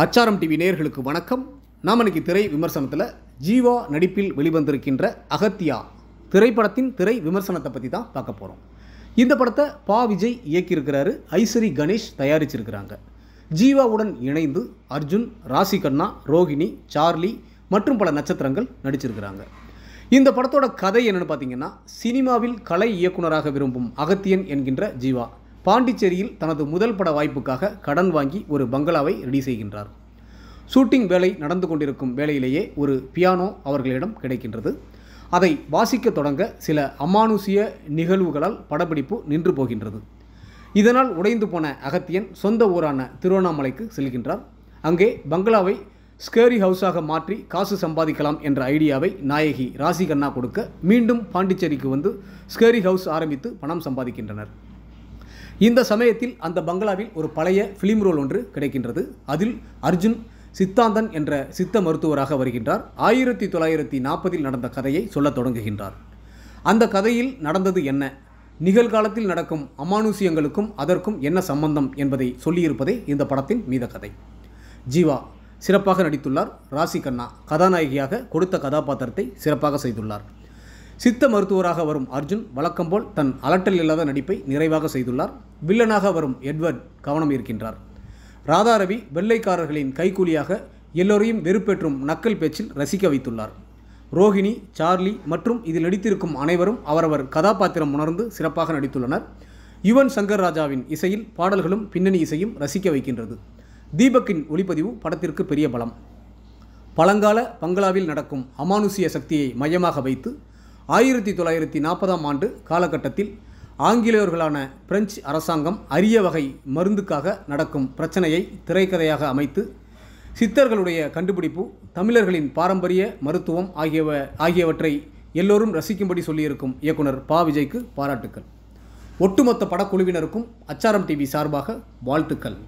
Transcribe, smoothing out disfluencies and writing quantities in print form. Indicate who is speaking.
Speaker 1: அச்சாரம் டிவி நேயர்களுக்கு வணக்கம். நாம் இன்னைக்கு திரை விமர்சனத்தில் ஜீவா நடிப்பில் வெளிவந்திருக்கின்ற அகத்தியா திரைப்படத்தின் திரை விமர்சனத்தை பற்றி தான் பார்க்க போகிறோம். இந்த படத்தை பா விஜய் இயக்கியிருக்கிறாரு, ஐஸ்வரி கணேஷ் தயாரிச்சிருக்கிறாங்க. ஜீவாவுடன் இணைந்து அர்ஜுன், ராசி கண்ணா, ரோஹிணி, சார்லி மற்றும் பல நட்சத்திரங்கள் நடிச்சிருக்கிறாங்க. இந்த படத்தோட கதை என்னென்னு பார்த்தீங்கன்னா, சினிமாவில் கலை இயக்குனராக விரும்பும் அகத்தியன் என்கின்ற ஜீவா பாண்டிச்சேரியில் தனது முதல் பட வாய்ப்புக்காக கடன் வாங்கி ஒரு பங்களாவை ரெடி செய்கின்றார். ஷூட்டிங் வேலை நடந்து கொண்டிருக்கும் வேளையிலேயே ஒரு பியானோ அவர்களிடம் கிடைக்கின்றது. அதை வாசிக்க தொடங்க சில அமானுஷ்ய நிகழ்வுகளால் படப்பிடிப்பு நின்று போகின்றது. இதனால் உடைந்து போன அகத்தியன் சொந்த ஊரான திருவண்ணாமலைக்கு செல்கின்றார். அங்கே பங்களாவை ஸ்கேரி ஹவுஸாக மாற்றி காசு சம்பாதிக்கலாம் என்ற ஐடியாவை நாயகி ராசி கண்ணா கொடுக்க மீண்டும் பாண்டிச்சேரிக்கு வந்து ஸ்கேரி ஹவுஸ் ஆரம்பித்து பணம் சம்பாதிக்கின்றனர். இந்த சமயத்தில் அந்த பங்களாவில் ஒரு பழைய ஃபிலிம் ரோல் ஒன்று கிடைக்கின்றது. அதில் அர்ஜுன் சித்தாந்தன் என்ற சித்த மருத்துவராக வருகின்றார். 1940 நடந்த கதையை சொல்லத் தொடங்குகின்றார். அந்த கதையில் நடந்தது என்ன, நிகழ்காலத்தில் நடக்கும் அமானுஷ்யங்களுக்கும் அதற்கும் என்ன சம்பந்தம் என்பதை சொல்லியிருப்பதே இந்த படத்தின் மீத கதை. ஜீவா சிறப்பாக நடித்துள்ளார். ராசி கண்ணா கதாநாயகியாக கொடுத்த கதாபாத்திரத்தை சிறப்பாக செய்துள்ளார். சித்த மருத்துவராக வரும் அர்ஜுன் வழக்கம்போல் தன் அலட்டல் இல்லாத நடிப்பை நிறைவாக செய்துள்ளார். வில்லனாக வரும் எட்வர்ட் கவனம் இருக்கின்றார். ராதாரவி வெள்ளைக்காரர்களின் கைக்கூலியாக எல்லோரையும் வெறுப்பேற்றும் நக்கல் பேச்சில் ரசிக்க வைத்துள்ளார். ரோஹிணி, சார்லி மற்றும் இதில் நடித்திருக்கும் அனைவரும் அவரவர் கதாபாத்திரம் உணர்ந்து சிறப்பாக நடித்துள்ளனர். யுவன் சங்கர் ராஜாவின் இசையில் பாடல்களும் பின்னணி இசையும் ரசிக்க வைக்கின்றது. தீபக்கின் ஒளிப்பதிவு படத்திற்கு பெரிய பலம். பழங்கால பங்களாவில் நடக்கும் அமானுஷ்ய சக்தியை மையமாக வைத்து 1940 ஆண்டு காலகட்டத்தில் ஆங்கிலேயர்களான பிரெஞ்சு அரசாங்கம் அரிய வகை மருந்துக்காக நடக்கும் பிரச்சனையை திரைக்கதையாக அமைத்து சித்தர்களுடைய கண்டுபிடிப்பு, தமிழர்களின் பாரம்பரிய மருத்துவம் ஆகியவற்றை எல்லோரும் ரசிக்கும்படி சொல்லியிருக்கும் இயக்குனர் பா விஜய்க்கு பாராட்டுக்கள். ஒட்டுமொத்த படக்குழுவினருக்கும் அச்சாரம் டிவி சார்பாக வாழ்த்துக்கள்.